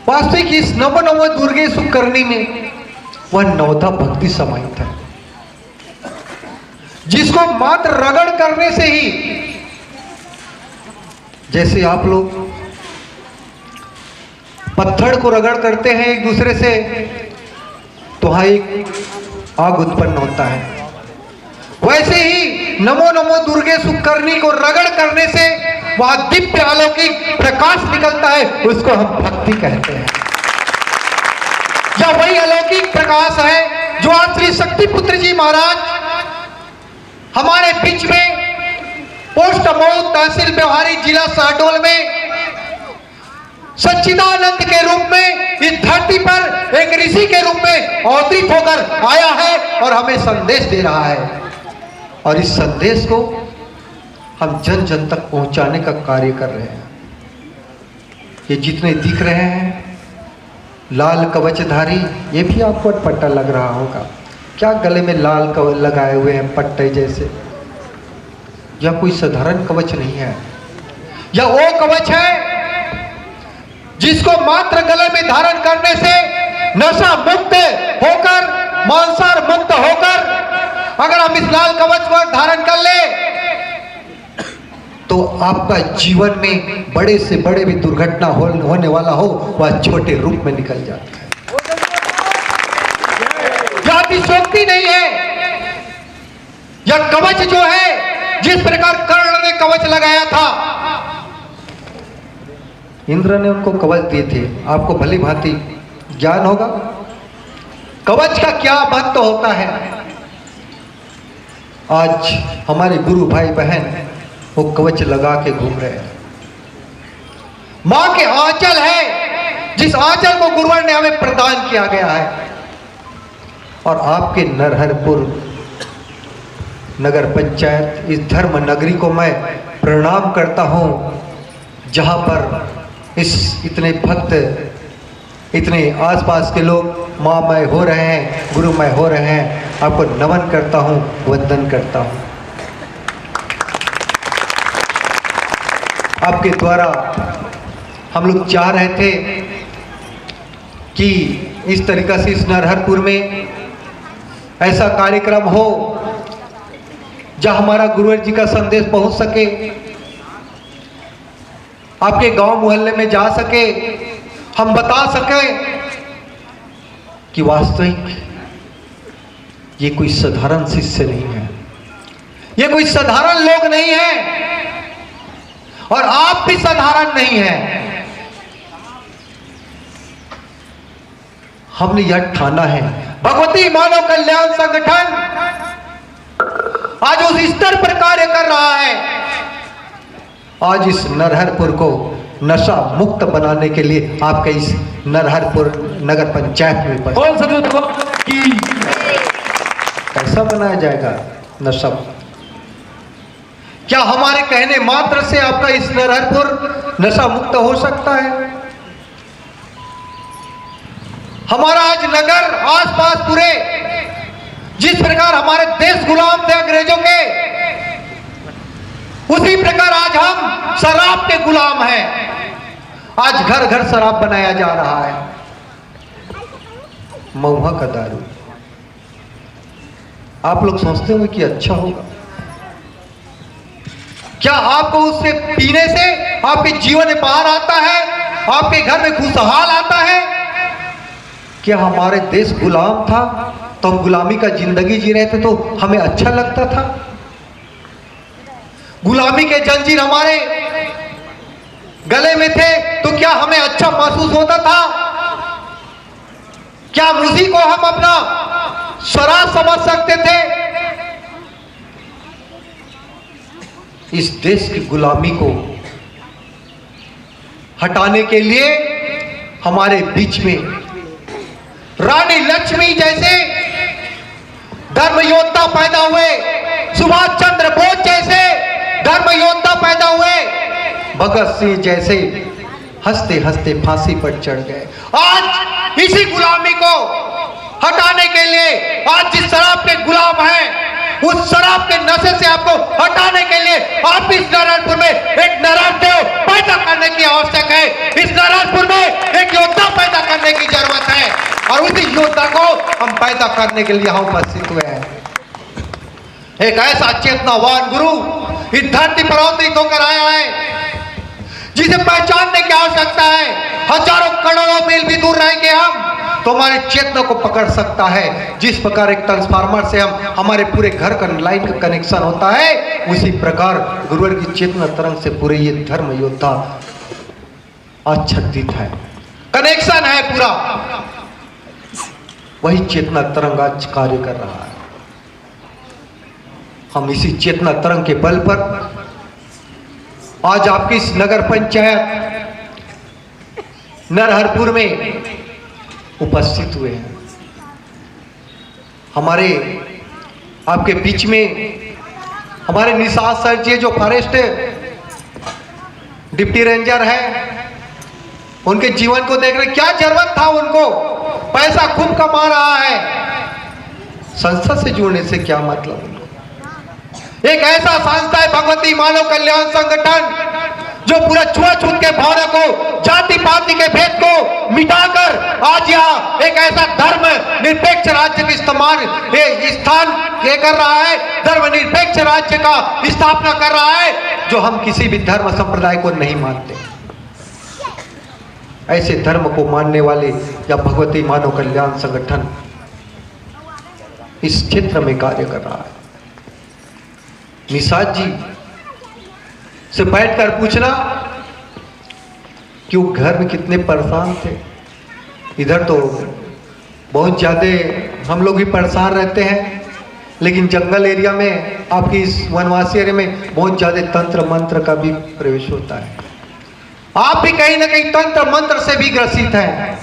वास्तविक इस नमो नमो दुर्गे सुकर्णी में वह नवधा भक्ति समाहित है, जिसको मात्र रगड़ करने से ही, जैसे आप लोग पत्थर को रगड़ करते हैं एक दूसरे से तो वहां एक आग उत्पन्न होता है, वैसे ही नमो नमो दुर्गे सुकर्णी को रगड़ करने से वहां दिव्य अलौकिक प्रकाश निकलता है, उसको हम भक्ति कहते हैं। यह वही अलौकिक प्रकाश है जो आज श्री शक्ति पुत्र जी महाराज हमारे बीच में पोस्ट मऊ तहसील व्यवहारी जिला शहडोल में सच्चिदानंद के रूप में इस धरती पर एक ऋषि के रूप में अवतरित होकर आया है और हमें संदेश दे रहा है, और इस संदेश को हम जन जन तक पहुंचाने का कार्य कर रहे हैं। ये जितने दिख रहे हैं लाल कवचधारी, ये भी आपको अटपटा लग रहा होगा, क्या गले में लाल कवच लगाए हुए हैं पट्टे जैसे। यह कोई साधारण कवच नहीं है, यह वो कवच है जिसको मात्र गले में धारण करने से नशा मुक्त होकर, मांसाहार मुक्त होकर अगर हम इस लाल कवच को धारण कर ले तो आपका जीवन में बड़े से बड़े भी दुर्घटना होने वाला हो वह छोटे रूप में निकल जाता है। यह अतिशयोक्ति नहीं है। यह कवच जो है, जिस प्रकार कर्ण ने कवच लगाया था, इंद्र ने उनको कवच दिए थे, आपको भली भांति ज्ञान होगा कवच का क्या महत्व होता है। आज हमारे गुरु भाई बहन वो कवच लगा के घूम रहे हैं। मां के आंचल है, जिस आंचल को गुरुवर ने हमें प्रदान किया गया है, और आपके नरहरपुर नगर पंचायत इस धर्म नगरी को मैं प्रणाम करता हूं, जहां पर इस इतने भक्त, इतने आसपास के लोग माँमय हो रहे हैं, गुरुमय हो रहे हैं। आपको नमन करता हूं, वंदन करता हूं। आपके द्वारा हम लोग चाह रहे थे कि इस तरीका से इस नरहरपुर में ऐसा कार्यक्रम हो जहां हमारा गुरुवर जी का संदेश पहुंच सके, आपके गांव मोहल्ले में जा सके, हम बता सके कि वास्तविक ये कोई साधारण शिष्य नहीं है, ये कोई साधारण लोग नहीं है, और आप भी साधारण नहीं है। हमने यह ठाना है, भगवती मानव कल्याण संगठन आज उस स्तर पर कार्य कर रहा है। आज इस नरहरपुर को नशा मुक्त बनाने के लिए आपके इस नरहरपुर नगर पंचायत में कैसा बनाया जाएगा नशा? क्या हमारे कहने मात्र से आपका इस नरहरपुर नशा मुक्त हो सकता है? हमारा आज नगर आसपास पूरे, जिस प्रकार हमारे देश गुलाम थे अंग्रेजों के, उसी प्रकार आज हम शराब के गुलाम हैं। आज घर घर शराब बनाया जा रहा है, महुआ का दारू। आप लोग सोचते होंगे कि अच्छा होगा, क्या आपको उससे पीने से आपके जीवन में बाहर आता है, आपके घर में खुशहाल आता है? क्या हमारे देश गुलाम था तो हम गुलामी का जिंदगी जी रहे थे तो हमें अच्छा लगता था? गुलामी के जंजीर हमारे गले में थे तो क्या हमें अच्छा महसूस होता था? क्या उसी को हम अपना स्वराज समझ सकते थे? इस देश की गुलामी को हटाने के लिए हमारे बीच में रानी लक्ष्मी जैसे धर्म योद्धा पैदा हुए, सुभाष चंद्र बोस जैसे धर्म योद्धा पैदा हुए, भगत सिंह जैसे हंसते हंसते फांसी पर चढ़ गए। आज इसी गुलामी को हटाने के लिए, आज जिस शराब के गुलाम हैं, उस शराब के नशे से आपको हटाने के लिए आप इस नारायणपुर में एक नारायण देव पैदा करने की आवश्यक है। इस नारायणपुर में एक योद्धा करने के लिए यहाँ उपस्थित हुए हैं। एक ऐसा चेतनावान गुरु इस धरती पर अवतरित होकर आया है जिसे पहचानने की आवश्यकता है। हजारों करोड़ों मील भी दूर रहेंगे हम तो हमारे चेतना को पकड़ सकता है। जिस प्रकार एक ट्रांसफार्मर से हम हमारे पूरे घर का लाइन का कनेक्शन होता है, उसी प्रकार गुरुवर की चेतना तरंग से पूरे ये धर्म योद्धा आच्छादित है, कनेक्शन है पूरा। वही चेतना तरंग आज कार्य कर रहा है। हम इसी चेतना तरंग के बल पर आज आपकी इस नगर पंचायत नरहरपुर में उपस्थित हुए हैं। हमारे आपके बीच में हमारे निषाद सर जी जो फॉरेस्ट डिप्टी रेंजर है, उनके जीवन को देख रहे, क्या जरूरत था उनको, पैसा खूब कमा रहा है, संस्था से जुड़ने से क्या मतलब उनको। एक ऐसा संस्था है भगवती मानव कल्याण संगठन जो पूरा छुआछूत के भावना को, जाति पाति के भेद को मिटाकर आज यहाँ एक ऐसा धर्म निरपेक्ष राज्य की स्थान कर रहा है, धर्मनिरपेक्ष राज्य का स्थापना कर रहा है जो हम किसी भी धर्म संप्रदाय को नहीं मानते। ऐसे धर्म को मानने वाले या भगवती मानव कल्याण संगठन इस क्षेत्र में कार्य कर रहा है। निषाद जी से बैठकर पूछना कि वो घर में कितने परेशान थे। इधर तो बहुत ज़्यादा हम लोग भी परेशान रहते हैं, लेकिन जंगल एरिया में, आपकी इस वनवासी एरिया में बहुत ज़्यादा तंत्र मंत्र का भी प्रवेश होता है। आप भी कहीं ना कहीं तंत्र मंत्र से भी ग्रसित हैं।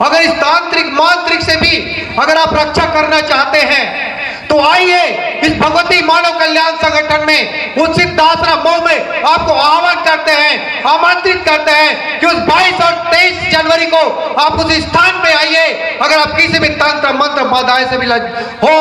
अगर इस तांत्रिक मांत्रिक से भी अगर आप रक्षा करना चाहते हैं तो आइए इस भगवती मानव कल्याण संगठन में उस सिद्धाश्रम मऊ में आपको आह्वान करते हैं, आमंत्रित करते हैं कि उस 22 और 23 जनवरी को आप उस स्थान पे आइए। अगर आप किसी भी तंत्र मंत्र बाधाएं से भी हो,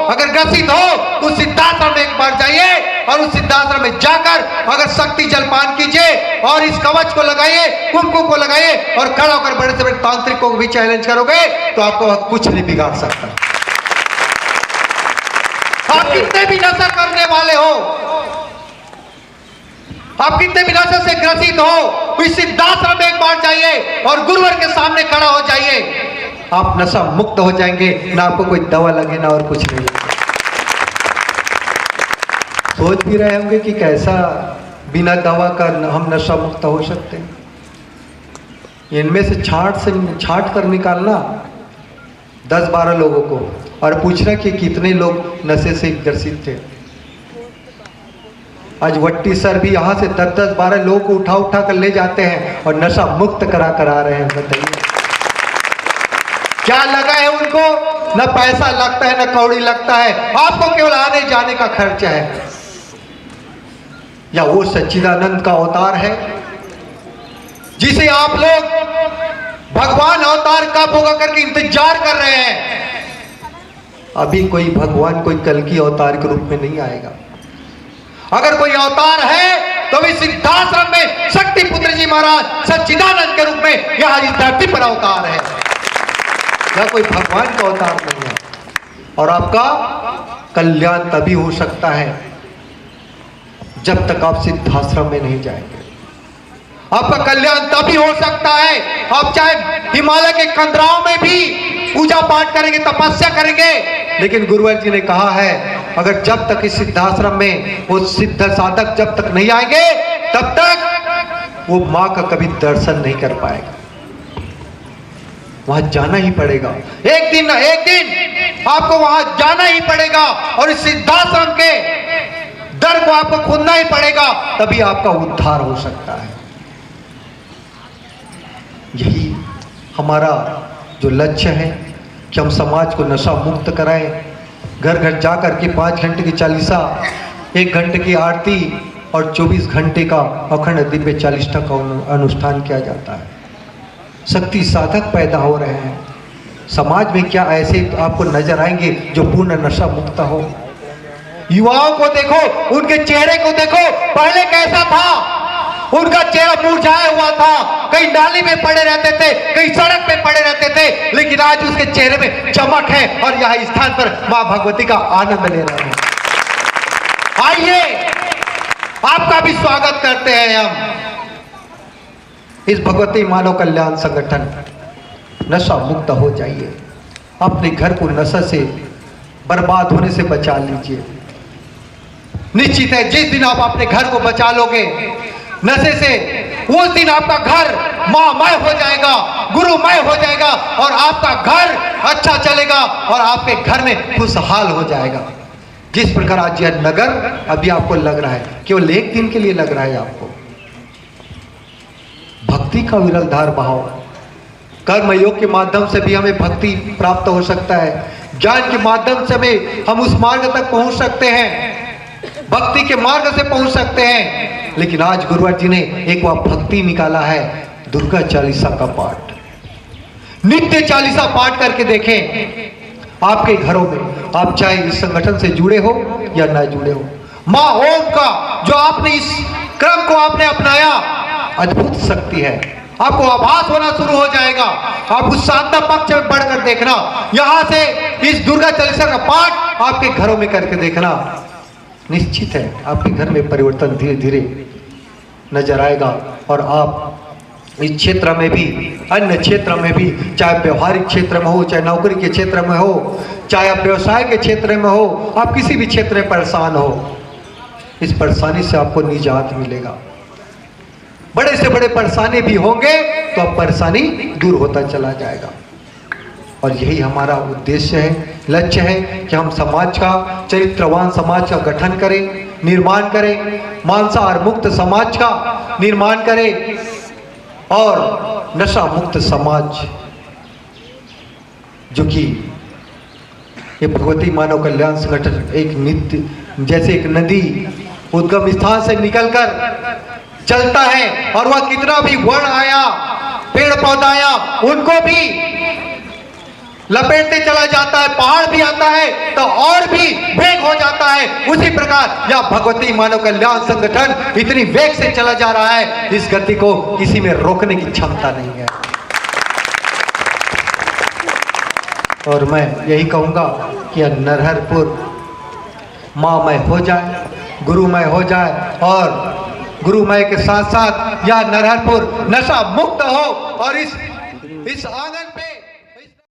अगर ग्रसित हो तो उस सिद्धाश्रम में एक बार जाइए और उस सिद्धाश्रम में जाकर अगर शक्ति जलपान कीजिए और इस कवच को लगाइए, कुमकुम को लगाइए और खड़ा होकर बड़े से बड़े तांत्रिक को भी चैलेंज करोगे तो आपको कुछ नहीं बिगाड़ सकता। आप कितने भी नशा करने वाले हो, आप कितने भी नशे से ग्रसित हो, इस सिद्धाश्रम में एक बार जाइए और गुरुवर के सामने खड़ा हो जाइए। आप नशा मुक्त हो जाएंगे, ना आपको कोई दवा लगे ना और कुछ नहीं लगे। सोच भी रहे होंगे कि कैसा बिना दवा का हम नशा मुक्त हो सकते हैं। इनमें से छांट कर निकालना 10-12 लोगों को और पूछना कि कितने लोग नशे से ग्रसित थे। आज वट्टी सर भी यहाँ से 10-12 लोगों को उठा कर ले जाते हैं और नशा मुक्त करा आ रहे हैं। बताइए क्या लगा है उनको? न पैसा लगता है, न कौड़ी लगता है, आपको केवल आने जाने का खर्चा है। या वो सच्चिदानंद का अवतार है जिसे आप लोग भगवान अवतार कब होगा करके इंतजार कर रहे हैं। अभी कोई भगवान कोई कल की अवतार के रूप में नहीं आएगा। अगर कोई अवतार है तो इस सिद्धाश्रम में शक्ति पुत्र जी महाराज सच्चिदानंद के रूप में यहाँ इस धरती पर अवतार है, या कोई भगवान का अवतार नहीं है। और आपका कल्याण तभी हो सकता है जब तक आप सिद्धाश्रम में नहीं जाएंगे। आपका कल्याण तभी हो सकता है आप चाहे हिमालय के कंदराओं में भी पूजा पाठ करेंगे, तपस्या करेंगे, लेकिन गुरुवर जी ने कहा है अगर जब तक इस सिद्धाश्रम में वो सिद्ध साधक जब तक नहीं आएंगे तब तक वो माँ का कभी दर्शन नहीं कर पाएगा। वहां जाना ही पड़ेगा, एक दिन ना एक दिन आपको वहां जाना ही पड़ेगा और इस सिद्धाश्रम के दर को आपको खोलना ही पड़ेगा, तभी आपका उद्धार हो सकता है। यही हमारा जो लक्ष्य है कि हम समाज को नशा मुक्त कराएं। घर घर जाकर के 5 घंटे की चालीसा, 1 घंटे की आरती और 24 घंटे का अखंड दिव्य 40 का अनुष्ठान किया जाता है। शक्ति साधक पैदा हो रहे हैं समाज में। क्या ऐसे आपको नजर आएंगे जो पूर्ण नशा मुक्त हो? युवाओं को देखो, उनके चेहरे को देखो, पहले कैसा था? उनका चेहरा मुरझाया हुआ था, कहीं नाली में पड़े रहते थे, कहीं सड़क पे पड़े रहते थे, लेकिन आज उसके चेहरे में चमक है और यहाँ स्थान पर मां भगवती का आनंद ले रहे हैं। आइए, आपका भी स्वागत करते हैं हम। इस भगवती मानव कल्याण संगठन नशा मुक्त हो जाइए, अपने घर को नशा से बर्बाद होने से बचा लीजिए। निश्चित है जिस दिन आप अपने घर को बचा लोगे नशे से, उस दिन आपका घर मामय हो जाएगा, गुरुमय हो जाएगा और आपका घर अच्छा चलेगा और आपके घर में खुशहाल हो जाएगा। जिस प्रकार आज यह नगर अभी आपको लग रहा है, केवल एक दिन के लिए लग रहा है आपको, भक्ति का विरलधार बहाव, कर्म योग के माध्यम से भी हमें भक्ति प्राप्त हो सकता है, ज्ञान के माध्यम से हम उस मार्ग तक पहुंच सकते हैं, भक्ति के मार्ग से पहुंच सकते हैं। लेकिन आज गुरुवर जी ने एक वह भक्ति निकाला है, दुर्गा चालीसा का पाठ, नित्य चालीसा पाठ करके देखें आपके घरों में, आप चाहे इस संगठन से जुड़े हो या ना जुड़े हो। मां ओम का जो आपने इस क्रम को आपने अपनाया, अद्भुत शक्ति है, आपको आभास होना शुरू हो जाएगा। आप उस साधना पक्ष में बढ़कर देखना, यहां से इस दुर्गा चालीसा का पाठ आपके घरों में करके देखना, निश्चित है आपके घर में परिवर्तन धीरे धीरे नजर आएगा और आप इस क्षेत्र में भी, अन्य क्षेत्र में भी, चाहे व्यवहारिक क्षेत्र में हो, चाहे नौकरी के क्षेत्र में हो, चाहे आप व्यवसाय के क्षेत्र में हो, आप किसी भी क्षेत्र में परेशान हो, इस परेशानी से आपको निजात मिलेगा। बड़े से बड़े परेशानी भी होंगे तो अब परेशानी दूर होता चला जाएगा। और यही हमारा उद्देश्य है, लक्ष्य है कि हम समाज का, चरित्रवान समाज का गठन करें, निर्माण करें, मांसाहार मुक्त समाज का निर्माण करें और नशा मुक्त समाज, जो कि ये भगवती मानव कल्याण संगठन एक नित्य जैसे एक नदी उद्गम स्थान से निकलकर चलता है और वह कितना भी वर्ण आया, पेड़ पौधा आया, उनको भी लपेटते चला जाता है, पहाड़ भी आता है तो और भी वेग हो जाता है। उसी प्रकार यह भगवती मानव कल्याण संगठन इतनी वेग से चला जा रहा है, इस गति को किसी में रोकने की क्षमता नहीं है। और मैं यही कहूंगा कि यह नरहरपुर माँमय हो जाए, गुरुमय हो जाए और गुरुमय के साथ साथ यह नरहरपुर नशा मुक्त हो और इस आंगन